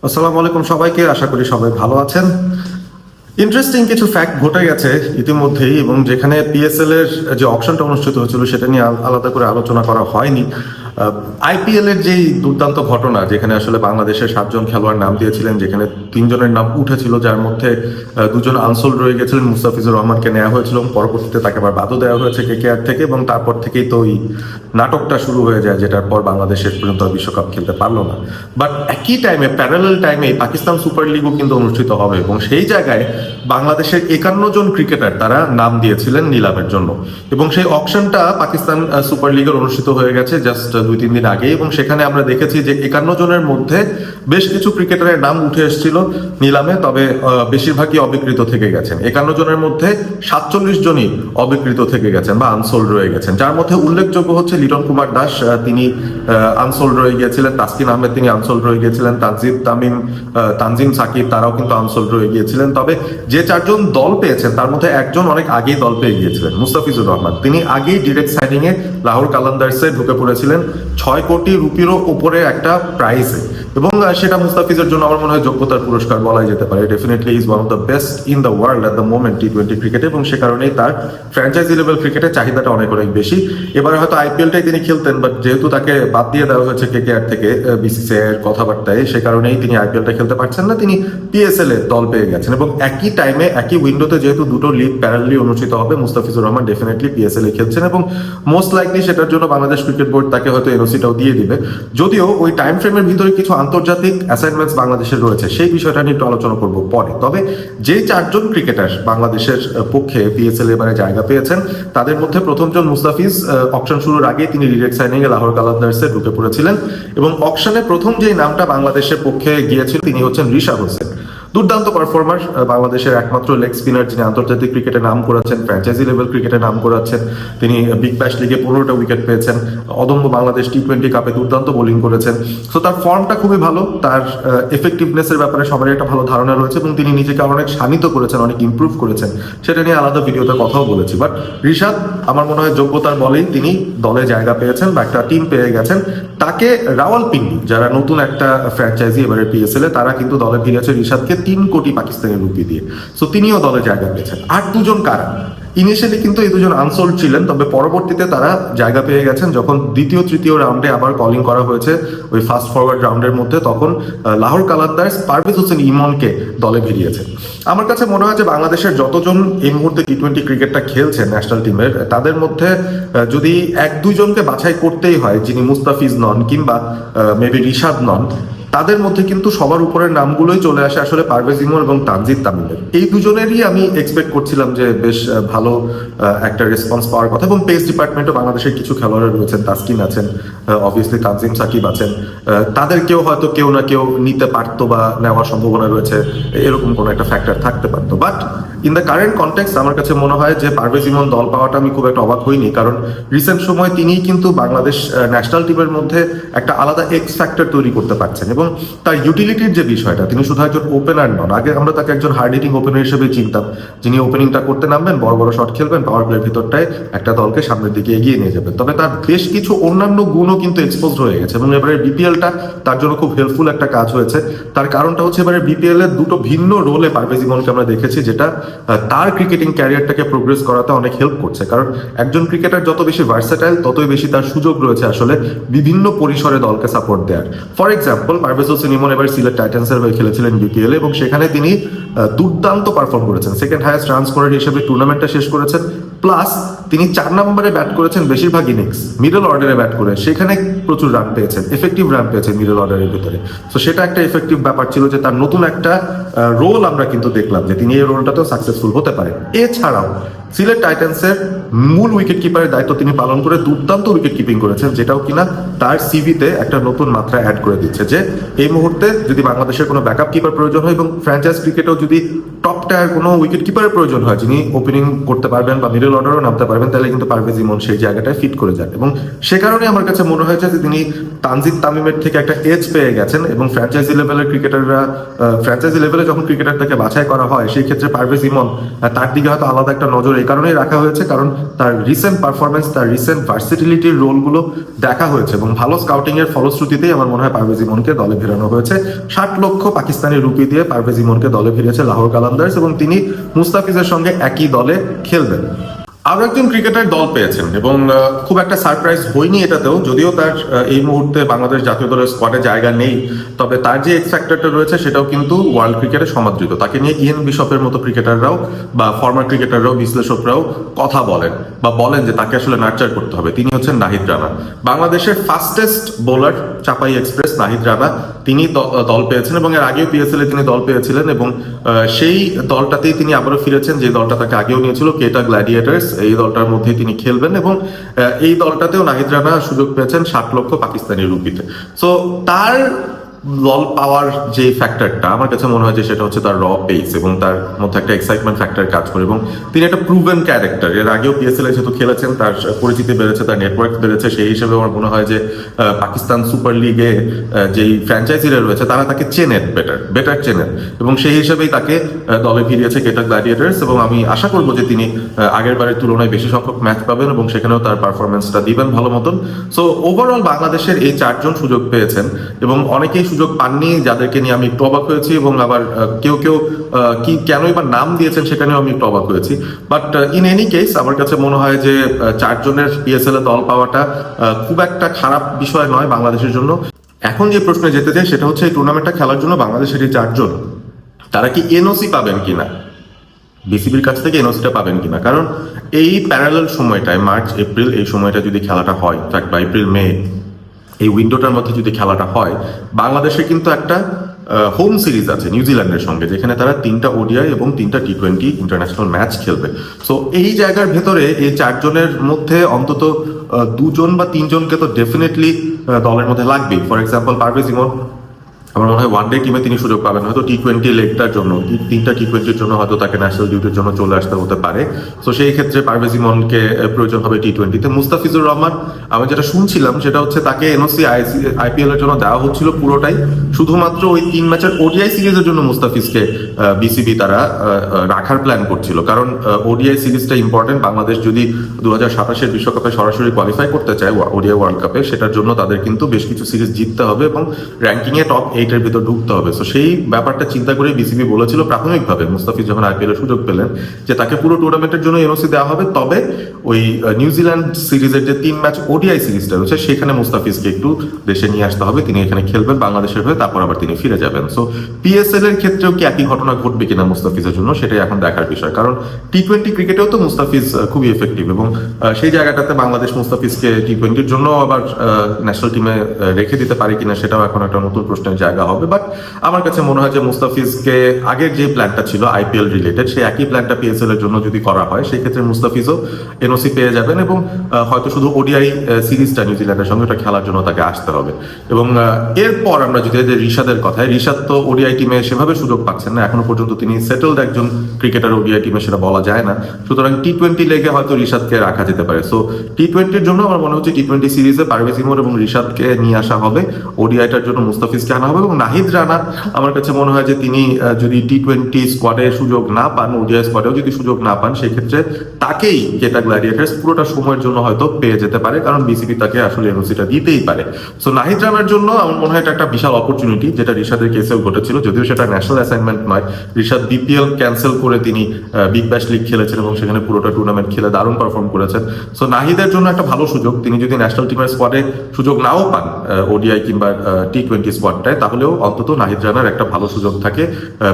আসসালামু আলাইকুম সবাইকে, আশা করি সবাই ভালো আছেন। ইন্টারেস্টিং কিছু ফ্যাক্ট ঘটে গেছে ইতিমধ্যেই, এবং যেখানে পিএসএল এর যে অকশনটা অনুষ্ঠিত হয়েছিল সেটা নিয়ে আলাদা করে আলোচনা করা হয়নি। আইপিএল এর যেই দুর্দান্ত ঘটনা, যেখানে আসলে বাংলাদেশের 7 জন খেলোয়াড় নাম দিয়েছিলেন, যেখানে 3 জনের নাম উঠেছিল, যার মধ্যে 2জন আনসোল্ড রয়ে গেছিলেন। মুস্তাফিজুর রহমানকে নেওয়া হয়েছিল এবং পরবর্তীতে তাকে আবার বাদও দেওয়া হয়েছে কেকেআর থেকে, এবং তারপর থেকেই তো এই নাটকটা শুরু হয়ে যায়, যেটার পর বাংলাদেশ শেষ পর্যন্ত আর বিশ্বকাপ খেলতে পারলো না। বাট একই টাইমে, প্যারালাল টাইমে পাকিস্তান সুপার লিগও কিন্তু অনুষ্ঠিত হবে, এবং সেই জায়গায় বাংলাদেশের 51 জন ক্রিকেটার তারা নাম দিয়েছিলেন নিলামের জন্য। এবং সেই অকশনটা পাকিস্তান সুপার লিগের অনুষ্ঠিত হয়ে গেছে জাস্ট 2-3 দিন আগে, এবং সেখানে আমরা দেখেছি যে 51 জনের মধ্যে বেশ কিছু ক্রিকেটারের নাম উঠে এসেছিল নিলামে, তবে বেশিরভাগই অবিকৃত থেকে গেছেন। 51 জনের মধ্যে 47 জনই অবিকৃত থেকে গেছেন বা আনসোল্ড রয়ে গেছেন, যার মধ্যে উল্লেখযোগ্য হচ্ছে লিটন কুমার দাস, তিনি আনসোল্ড রয়ে গিয়েছিলেন। তাসকিন আহমেদ, তিনি আনসোল্ড রয়ে গিয়েছিলেন। তানজিদ তামিম, তানজিম সাকিব, তারাও কিন্তু আনসোল্ড রয়ে গিয়েছিলেন। তবে যে 4 জন দল পেয়েছেন তার মধ্যে একজন অনেক আগেই দল পেয়ে গিয়েছিলেন, মুস্তাফিজুর রহমান। তিনি আগেই ডিরেক্ট সাইনিং এ লাহোর কালান্দার্সে ঢুকে পড়েছিলেন 6 কোটি রুপিরও উপরে একটা প্রাইজে, এবং সেটা মুস্তাফিজের জন্য আমার মনে হয় যোগ্যতার পুরস্কার বলাই যেতে পারে। Definitely is one of the best in the world at the moment টি-20 ক্রিকেটে, এবং সে কারণেই তার ফ্র্যাঞ্চাইজি লেভেল ক্রিকেটের চাহিদাটা অনেক অনেক বেশি। এবারে হয়তো আইপিএলটাই তিনি খেলতেন, বাট যেহেতু তাকে বাদ দিয়ে দেওয়া হয়েছে কেকেআর থেকে বিসিসিআই এর কথাবার্তায়, সে কারণেই তিনি আইপিএলটা খেলতে পারছেন না। তিনি পিএসএল এ দল পেয়ে গেছেন, এবং একই টাইমে একই উইন্ডোতে যেহেতু দুটো লিগ প্যারালালি অনুষ্ঠিত হবে, মুস্তাফিজুর রহমান ডেফিনেটলি পিএসএল এ খেলছেন, এবং মোস্ট লাইকলি সেটার জন্য বাংলাদেশ ক্রিকেট বোর্ড তাকে হয়তো এনওসিটাও দিয়ে দিবে। যদিও ওই টাইম ফ্রেমের ভিতরে কিছু আন্তর্জাতিক অ্যাসাইনমেন্টস বাংলাদেশের রয়েছে, সেই বিষয়টা নিয়ে একটু আলোচনা করব পরে। তবে যে 4 জন ক্রিকেটার বাংলাদেশের পক্ষে পিএসএল এবারে জায়গা পেয়েছেন, তাদের মধ্যে প্রথমজন মুস্তাফিজ। অকশন শুরুর আগে তিনি ডিরেক্ট সাইনিং এ লাহোর কালান্দার্সে ঢুকে পড়েছিলেন, এবং অকশনে প্রথম যেই নামটা বাংলাদেশের পক্ষে গিয়েছিল তিনি হচ্ছেন রিশাদ হোসেন। দুর্দান্ত পারফর্মার, বাংলাদেশের একমাত্র লেগ স্পিনার যিনি আন্তর্জাতিক ক্রিকেটে নাম করাচ্ছেন, ফ্র্যাঞ্চাইজি লেভেল ক্রিকেটে নাম করাচ্ছেন। তিনি বিগ ব্যাশ লিগে 15টা উইকেট পেয়েছেন। অদম্য বাংলাদেশ টি-20 কাপে দুর্দান্ত বোলিং করেছেন। সো তার ফর্মটা খুবই ভালো, তার এফেক্টিভনেসের ব্যাপারে সবারই একটা ভালো ধারণা রয়েছে, এবং তিনি নিজেকে অনেক শানিত করেছেন, অনেক ইমপ্রুভ করেছেন। সেটা নিয়ে আলাদা ভিডিওতে কথাও বলেছি। বাট রিশাদ আমার মনে হয় যোগ্যতার বলেই তিনি দলে জায়গা পেয়েছেন বা একটা টিম পেয়ে গেছেন। তাকে রাওয়ালপিন্ডি, যারা নতুন একটা ফ্র্যাঞ্চাইজি এবারে পিএসএল এ, তারা কিন্তু দলে ফিরেছে রিশাদকে 3 কোটি পাকিস্তানি রুপি দিয়ে। সো তিনিও দলে জায়গা পেয়েছেন। আর 2 জন কারা? ইনিশিয়ালি কিন্তু এই 2 জন আনসোল্ড ছিলেন, তবে পরবর্তীতে তারা জায়গা পেয়ে গেছেন যখন দ্বিতীয় তৃতীয় রাউন্ডে আবার কলিং করা হয়েছে ওই ফাস্ট ফরওয়ার্ড রাউন্ডের মধ্যে, তখন লাহোর কালান্দার্স পারভেজ হোসেন ইমনকে দলে ভিড়িয়েছে। আমার কাছে মনে হয় যে বাংলাদেশের যতজন এই মুহূর্তে টি-20 ক্রিকেটটা খেলছে ন্যাশনাল টিমের, তাদের মধ্যে যদি 1-2 জনকে বাছাই করতেই হয় যিনি মুস্তাফিজ নন কিংবা মেবি রিশাদ নন, তাদের মধ্যে কিন্তু সবার উপরের নামগুলোই চলে আসে আসলে পারভেজ ইমন এবং তানজিদ তামিমের। এই 2 জনেরই আমি এক্সপেক্ট করছিলাম যে বেশ ভালো একটা রেসপন্স পাওয়ার কথা, এবং পেস ডিপার্টমেন্টও বাংলাদেশের কিছু খেলোয়াড় রয়েছেন, তাসকিন আছেন, অবভিয়াসলি তানজিম সাকিব আছেন, তাদেরকেও হয়তো কেউ না কেউ নিতে পারতো বা নেওয়ার সম্ভাবনা রয়েছে, এরকম কোনো একটা ফ্যাক্টর থাকতে পারতো। But in the current context আমার কাছে মনে হয় যে পারভেজ ইমন দল পাওয়াটা আমি খুব একটা অবাক হইনি, কারণ রিসেন্ট সময় তিনিই কিন্তু বাংলাদেশ ন্যাশনাল টিমের মধ্যে একটা আলাদা এক্স ফ্যাক্টর তৈরি করতে পারছেন, এবং তার ইউটিলিটির যে বিষয়টা, তিনি শুধু একজন ওপেনার নন। আগে আমরা তাকে একজন হার্ড হিটিং ওপেনার হিসেবে চিনতাম, যিনি ওপেনিংটা করতে নামবেন, বড় বড় শট খেলবেন, পাওয়ার প্লের ভিতরটায় একটা দলকে সামনের দিকে এগিয়ে নিয়ে যাবেন। তবে তার বেশ কিছু অন্যান্য গুণও কিন্তু এক্সপোজ হয়ে গেছে, এবং এবারে বিপিএলটা তার জন্য খুব হেল্পফুল একটা কাজ হয়েছে। তার কারণটা হচ্ছে এবারে বিপিএল এর 2টো ভিন্ন রোলে পারভেজ ইমনকে আমরা দেখেছি, যেটা তার ক্রিকেটিং ক্যারিয়ারটাকে প্রোগ্রেস করাতে অনেক হেল্প করছে। কারণ একজন ক্রিকেটার যত বেশি ভার্সেটাইল, ততই বেশি তার সুযোগ রয়েছে আসলে বিভিন্ন পরিসরে দলকে সাপোর্ট দেওয়ার। ফর এক্সাম্পল, পারভেজ হোসেন ইমন এবার সিলেট টাইটান্সের হয়ে খেলেছিলেন বিপিএল, এবং সেখানে তিনি দুর্দান্ত পারফর্ম করেছেন। সেকেন্ড হাইয়েস্ট রান স্কোরার হিসেবে টুর্নামেন্টটা শেষ করেছেন, প্লাস তিনি 4 নম্বরে ব্যাট করেছেন বেশিরভাগ ইনিংস, মিডল অর্ডারে ব্যাট করে সেখানে প্রচুর রান পেয়েছেন, এফেক্টিভ রান পেয়েছেন মিডল অর্ডারের ভিতরে। তো সেটা একটা এফেক্টিভ ব্যাপার ছিল যে তার নতুন একটা রোল আমরা কিন্তু দেখলাম যে তিনি এই রোলটাতেও সাকসেসফুল হতে পারেন। এছাড়াও সিলেট টাইটান্সের মূল উইকেট কিপারের দায়িত্ব তিনি পালন করে দুর্দান্ত উইকেট কিপিং করেছেন, যেটাও কিনা তার সিভিতে একটা নতুন মাত্রা অ্যাড করে দিচ্ছে, যে এই মুহূর্তে যদি বাংলাদেশের কোনো ব্যাকআপ কিপার প্রয়োজন হয় এবং ফ্র্যাঞ্চাইজ ক্রিকেটেও যদি টপ টায়ার কোনো উইকেট কিপারের প্রয়োজন হয় যিনি ওপেনিং করতে পারবেন বা মিডল অর্ডারও নামতে পারবেন, তাহলে কিন্তু পারভেজ ইমন সেই জায়গাটায় ফিট করে যান। এবং সে কারণে আমার কাছে মনে হয়েছে যে তিনি তানজিদ তামিমের থেকে একটা এজ পেয়ে গেছেন এবং ফ্র্যাঞ্চাইজি লেভেলের ক্রিকেটাররা ফ্র্যাঞ্চাইজি লেভেলে যখন ক্রিকেটারটাকে বাছাই করা হয় সেই ক্ষেত্রে পারভেজ ইমন তার দিকে হয়তো আলাদা একটা নজর এই কারণেই রাখা হয়েছে, কারণ তার রিসেন্ট পারফরমেন্স, তার রিসেন্ট ভার্সিটিলিটির রোলগুলো দেখা হয়েছে এবং ভালো স্কাউটিং এর ফলশ্রুতিতেই আমার মনে হয় পারভেজ ইমনকে দলে ফেরানো হয়েছে। 60 লক্ষ পাকিস্তানি রুপি দিয়ে পারভেজ ইমনকে দলে ফিরেছে লাহোর কালান্দার্স এবং তিনি মুস্তাফিজের সঙ্গে একই দলে খেলবেন। আরো একজন ক্রিকেটার দল পেয়েছেন এবং খুব একটা সারপ্রাইজ হয়নি এটাতেও, যদিও তার এই মুহূর্তে বাংলাদেশ জাতীয় দলের স্কোয়াডে জায়গা নেই, তবে তার যে এক্স ফ্যাক্টরটা রয়েছে সেটাও কিন্তু ওয়ার্ল্ড ক্রিকেটে সমাদৃত। তাকে নিয়ে ইয়েন বিশপের মতো ক্রিকেটাররাও বা ফর্মার ক্রিকেটাররাও, বিশ্লেষকরাও কথা বলেন বা বলেন যে তাকে আসলে নার্চার করতে হবে। তিনি হচ্ছেন নাহিদ রানা, বাংলাদেশের ফাস্টেস্ট বোলার, চাপাই এক্সপ্রেস নাহিদ রানা। তিনি দল পেয়েছেন এবং এর আগেও পিএসএল এ তিনি দল পেয়েছিলেন এবং সেই দলটাতেই তিনি আবারও ফিরেছেন যে দলটা তাকে আগেও নিয়েছিল, কেটা গ্ল্যাডিয়েটার্স। এই দলটার মধ্যেই তিনি খেলবেন এবং এই দলটাতেও নাহিদ রানা সুযোগ পেয়েছেন 60 লক্ষ পাকিস্তানি রুপিতে। সো তার দল পাওয়ার যে ফ্যাক্টরটা আমার কাছে মনে হয় যে সেটা হচ্ছে তার র পেস এবং তার মধ্যে একটা এক্সাইটমেন্ট ফ্যাক্টর কাজ করে এবং তিনি একটা প্রুভেন ক্যারেক্টার। এর আগেও পিএসএল এ যেহেতু খেলেছেন, তার পরিচিতি বেড়েছে, তার নেটওয়ার্ক বেড়েছে, সেই হিসেবে আমার মনে হয় যে পাকিস্তান সুপার লিগে যেই ফ্র্যাঞ্চাইজিরা রয়েছে তারা তাকে চেনেন, বেটার চেনেন এবং সেই হিসেবেই তাকে দলে ফিরিয়েছে কেটা গ্ল্যাডিয়েটার্স এবং আমি আশা করবো যে তিনি আগের বারের তুলনায় বেশি সংখ্যক ম্যাচ পাবেন এবং সেখানেও তার পারফরমেন্সটা দিবেন ভালো মতন। সো ওভারঅল বাংলাদেশের এই 4 জন সুযোগ পেয়েছেন এবং অনেকেই সুযোগ পাননি, যাদেরকে নিয়ে আমি একটু অবাক হয়েছি এবং আবার কেউ কেউ কি কেনই বা নাম দিয়েছেন সেখানেও আমি একটু অবাক হয়েছি। বাট ইন এনি কেস আমার কাছে মনে হয় যে 4 জনের পিএসএল এ দল পাওয়াটা খুব একটা খারাপ বিষয় নয় বাংলাদেশের জন্য। এখন যে প্রশ্নে যেতে চাই সেটা হচ্ছে এই টুর্নামেন্টটা খেলার জন্য বাংলাদেশের এই 4 জন তারা কি এনওসি পাবেন কিনা, বিসিবির কাছ থেকে এনওসিটা পাবেন কিনা। কারণ এই প্যারালাল সময়টায় মার্চ এপ্রিল এই সময়টা যদি খেলাটা হয়, বা এপ্রিল মে এই উইন্ডোটার মধ্যে যদি খেলাটা হয়, বাংলাদেশে কিন্তু একটা হোম সিরিজ আছে নিউজিল্যান্ডের সঙ্গে, যেখানে তারা 3টা ওডিআই এবং 3টা টি20 ইন্টারন্যাশনাল ম্যাচ খেলবে। সো এই জায়গার ভেতরে এই 4 জনের মধ্যে অন্তত 2 জন বা 3 জনকে তো ডেফিনেটলি দলের মধ্যে লাগবে। ফর এক্সাম্পল পারভেজ ইমন, আমার মনে হয় ওয়ানডে টিমে তিনি সুযোগ পাবেন, হয়তো টি20 লেগটার জন্য, 3টা টি20-র জন্য হয়তো তাকে ন্যাশনাল ডিউটির জন্য চলে আসতে হতে পারে। তো সেই ক্ষেত্রে পারভেজ ইমনকে প্রয়োজন হবে টি20-তে। মুস্তাফিজুর রহমান, আমি যেটা শুনছিলাম সেটা হচ্ছে তাকে এনওসি আইপিএল এর জন্য দেওয়া হচ্ছিল পুরোটাই, শুধুমাত্র ওই 3 ম্যাচের ওডিআই সিরিজের জন্য মুস্তাফিজকে বিসিবি তারা রাখার প্ল্যান করছিল। কারণ ওডিআই সিরিজটা ইম্পর্টেন্ট, বাংলাদেশ যদি 2027-এর বিশ্বকাপে সরাসরি কোয়ালিফাই করতে চায় ওডিআই ওয়ার্ল্ড কাপে, সেটার জন্য তাদের কিন্তু বেশ কিছু সিরিজ জিততে হবে এবং র্যাঙ্কিংয়ে টপ 8-এর ভিতর ঢুকতে হবে। তো সেই ব্যাপারটা চিন্তা করে বিসিবি বলেছিল প্রাথমিকভাবে, মুস্তাফিজ যখন আইপিএল সুযোগ পেলেন, যে তাকে পুরো টুর্নামেন্টের জন্য এনওসি দেওয়া হবে, তবে ওই নিউজিল্যান্ড সিরিজের যে 3 ম্যাচ ওডিআই সিরিজটা রয়েছে সেখানে মুস্তাফিজকে একটু দেশে নিয়ে আসতে হবে, তিনি এখানে খেলবেন বাংলাদেশের হয়ে, তারপর আবার তিনি ফিরে যাবেন। সো পিএসএল এর ক্ষেত্রেও কি একই ঘটনা ঘটবে কিনা মুস্তাফিজের জন্য, সেটাই এখন দেখার বিষয়। কারণ টি20 ক্রিকেটেও তো মুস্তাফিজ খুবই এফেক্টিভ এবং সেই জায়গাটাতে বাংলাদেশ মুস্তাফিজকে টি20-র জন্য আবার ন্যাশনাল টিমে রেখে দিতে পারে কিনা সেটাও এখন একটা নতুন প্রশ্নের জায়গা হবে। বাট আমার কাছে মনে হয় যে মুস্তাফিজকে আগের যে প্ল্যানটা ছিল আইপিএল রিলেটেড, সেই একই প্ল্যানটা পিএসএল এর জন্য যদি করা হয়, সেই ক্ষেত্রে মুস্তাফিজও এনওসি পেয়ে যাবেন এবং হয়তো শুধু ওডিআই সিরিজটা নিউজিল্যান্ডের সঙ্গে ওটা খেলার জন্য তাকে আসতে হবে। এবং এরপর আমরা যদি রিশাদের কথায়, রিশাদ তো ওডিআই টিমে সেভাবে সুযোগ পাচ্ছেন না এখনো পর্যন্ত, তিনি সেটেলড একজন ক্রিকেটার ওডিআই টিমে, সেটা বলা যায় না। সুতরাং টি20 লেগে হয়তো রিশাদকে রাখা যেতে পারে। সো টি20-র জন্য আমার মনে হচ্ছে টি20 সিরিজে পারভেজ ইমন এবং রিশাদকে নিয়ে আসা হবে, ওডিআইটার জন্য মুস্তাফিজকে আনা হবে এবং নাহিদ রানা আমার কাছে মনে হয় যে তিনি যদি টি20 স্কোয়াডে সুযোগ না পান, ওডিআই স্কোয়াডেও যদি সুযোগ না পান, সেই ক্ষেত্রে তাকেই কেটা গ্ল্যাডিয়েটার্স পুরোটা সময়ের জন্য হয়তো পেয়ে যেতে পারে, কারণ বিসিবি তাকে আসলে এনওসিটা দিতেই পারে। সো নাহিদ রানার জন্য আমার মনে হয় এটা একটা বিশাল অপরচুনিটি, যেটা রিশাদের কেসেও ঘটেছিল, যদিও সেটা ন্যাশনাল অ্যাসাইনমেন্ট নয়। রিশাদ বিপিএল ক্যান্সেল করে তিনি বিগ ব্যাশ লিগ খেলেছেন এবং সেখানে পুরোটা টুর্নামেন্ট খেলে দারুণ পারফর্ম করেছেন। সো নাহিদের জন্য একটা ভালো সুযোগ, তিনি যদি ন্যাশনাল টিমের স্কোয়াডে সুযোগ নাও পান ওডিআই কিংবা টি20 স্কোয়াডটায়, তাহলেও অন্তত নাহিদ রানার একটা ভালো সুযোগ থাকে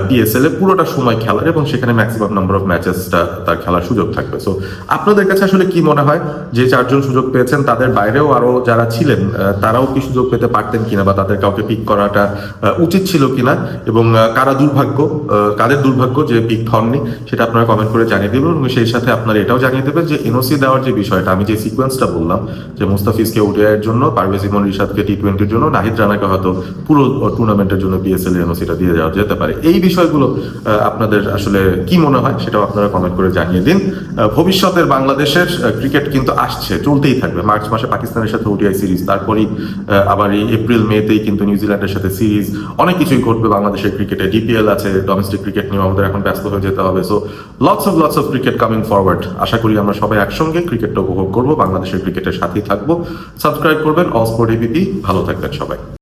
পিএসএল এ পুরোটা সময় খেলার এবং সেখানে ম্যাক্সিমাম নাম্বার অফ ম্যাচেসটা তার খেলার সুযোগ থাকবে। সো আপনাদের কাছে আসলে কি মনে হয়, যে 4 জন সুযোগ পেয়েছেন তাদের বাইরেও আরো যারা ছিলেন তারাও কি সুযোগ পেতে পারতেন কিনা, বা তাদের কাউকে পিক করাটা উচিত ছিল কিনা, এবং কাদের দুর্ভাগ্য যে পিক হননি, সেটা আপনারা কমেন্ট করে জানিয়ে দেবেন। এবং সেই সাথে আপনারা এটাও জানিয়ে দেবেন যে এনওসি দেওয়ার যে বিষয়টা, আমি যে সিকোয়েন্সটা বললাম, যে মুস্তাফিজকে ওডিআই এর জন্য, পারভেজ ইমন রিশাদকে টি20-র জন্য, নাহিদ রানাকে হয়তো পুরো টুর্নামেন্টের জন্য পিএসএল এর এনওসিটা দিয়ে যাওয়া যেতে পারে, এই বিষয়গুলো আপনাদের আসলে কি মনে হয় সেটাও আপনারা কমেন্ট করে জানিয়ে দিন। ভবিষ্যতের বাংলাদেশের ক্রিকেট কিন্তু আসছে, চলতেই থাকবে। মার্চ মাসে পাকিস্তানের সাথে ওডিআই সিরিজ, তারপরেই আবার এই এপ্রিল মেতেই কিন্তু নিউজিল্যান্ডের সাথে সিরিজ, অনেক কিছুই ঘটবে বাংলাদেশের ক্রিকেটে। ডিপিএল আছে, ডোমেস্টিক ক্রিকেট নিয়ে আমাদের এখন ব্যস্ত হয়ে যেতে হবে। So lots of cricket coming forward. আশা করি আমরা সবাই একসঙ্গে ক্রিকেটটা উপভোগ করবো, বাংলাদেশের ক্রিকেটের সাথেই থাকবো। সাবস্ক্রাইব করবেন অল স্পোর্ট এবিপি। ভালো থাকবেন সবাই।